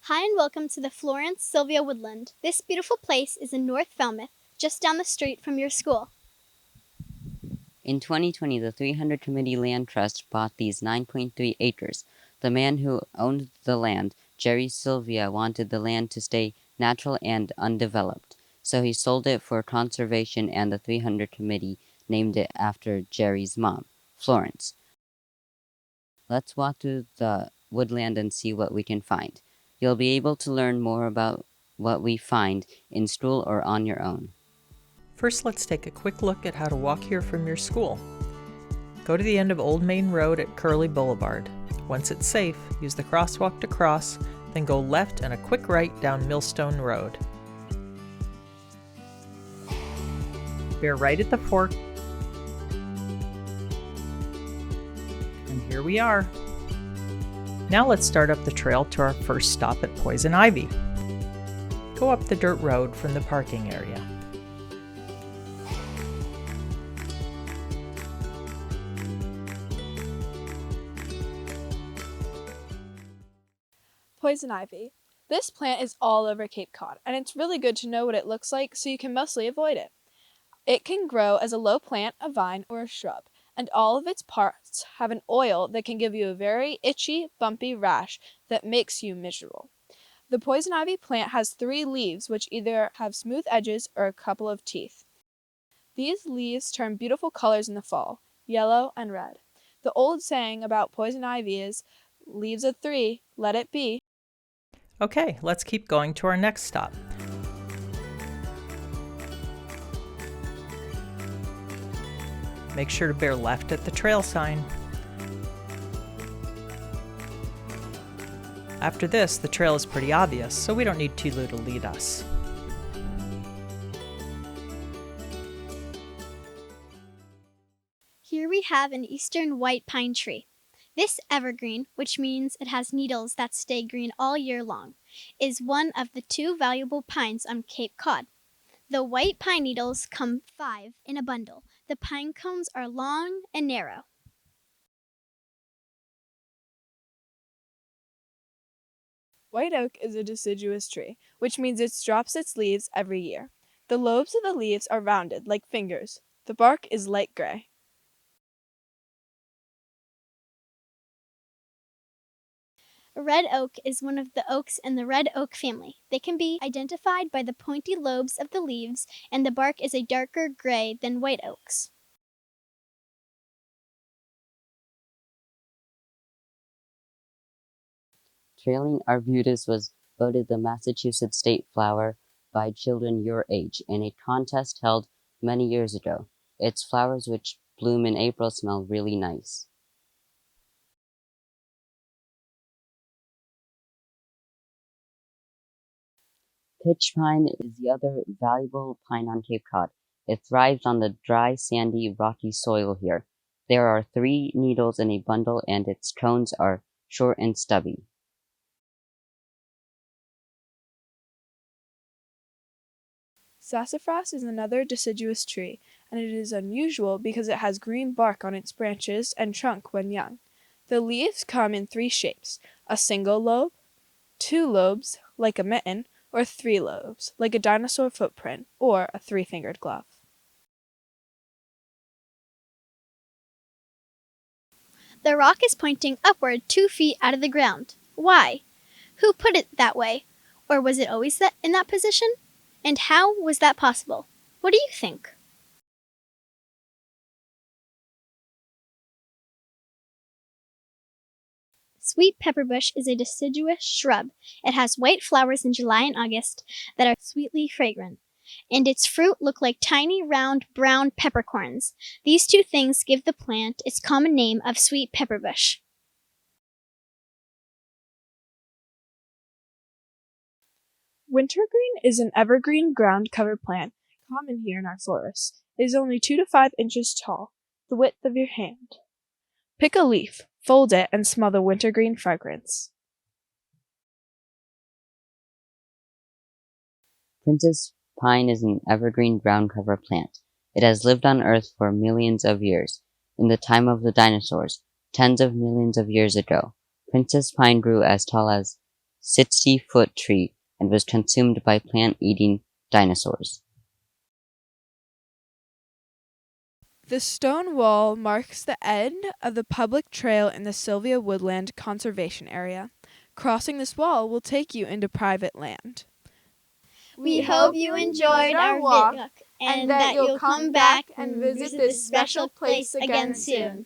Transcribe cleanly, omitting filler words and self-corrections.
Hi and welcome to the Florence, Sylvia Woodland. This beautiful place is in North Falmouth, just down the street from your school. In 2020, the 300 Committee Land Trust bought these 9.3 acres. The man who owned the land, Jerry Sylvia, wanted the land to stay natural and undeveloped, so he sold it for conservation, and the 300 Committee named it after Jerry's mom, Florence. Let's walk through the woodland and see what we can find. You'll be able to learn more about what we find in school or on your own. First, let's take a quick look at how to walk here from your school. Go to the end of Old Main Road at Curly Boulevard. Once it's safe, use the crosswalk to cross, then go left and a quick right down Millstone Road. Bear right at the fork, and here we are. Now let's start up the trail to our first stop at Poison Ivy. Go up the dirt road from the parking area. Poison ivy. This plant is all over Cape Cod, and it's really good to know what it looks like so you can mostly avoid it. It can grow as a low plant, a vine, or a shrub, and all of its parts have an oil that can give you a very itchy, bumpy rash that makes you miserable. The poison ivy plant has 3 leaves which either have smooth edges or a couple of teeth. These leaves turn beautiful colors in the fall, yellow and red. The old saying about poison ivy is, "Leaves of 3, let it be." Okay, let's keep going to our next stop. Make sure to bear left at the trail sign. After this, the trail is pretty obvious, so we don't need Tulu to lead us. Here we have an eastern white pine tree. This evergreen, which means it has needles that stay green all year long, is one of the 2 valuable pines on Cape Cod. The white pine needles come 5 in a bundle. The pine cones are long and narrow. White oak is a deciduous tree, which means it drops its leaves every year. The lobes of the leaves are rounded like fingers. The bark is light gray. Red oak is one of the oaks in the red oak family. They can be identified by the pointy lobes of the leaves, and the bark is a darker gray than white oaks. Trailing arbutus was voted the Massachusetts state flower by children your age in a contest held many years ago. Its flowers, which bloom in April, smell really nice. Pitch pine is the other valuable pine on Cape Cod. It thrives on the dry, sandy, rocky soil here. There are 3 needles in a bundle, and its cones are short and stubby. Sassafras is another deciduous tree, and it is unusual because it has green bark on its branches and trunk when young. The leaves come in 3 shapes: a single lobe, 2 lobes, like a mitten, or 3 lobes, like a dinosaur footprint, or a 3-fingered glove. The rock is pointing upward 2 feet out of the ground. Why? Who put it that way? Or was it always in that position? And how was that possible? What do you think? Sweet pepperbush is a deciduous shrub. It has white flowers in July and August that are sweetly fragrant, and its fruit look like tiny, round, brown peppercorns. These 2 things give the plant its common name of sweet pepperbush. Wintergreen is an evergreen ground cover plant, common here in our forests. It is only 2 to 5 inches tall, the width of your hand. Pick a leaf, fold it, and smell the wintergreen fragrance. Princess pine is an evergreen ground cover plant. It has lived on Earth for millions of years. In the time of the dinosaurs, tens of millions of years ago, Princess Pine grew as tall as 60-foot tree and was consumed by plant-eating dinosaurs. The stone wall marks the end of the public trail in the Sylvia Woodland Conservation Area. Crossing this wall will take you into private land. We hope you enjoyed our walk and that you'll come back and visit this special place again soon.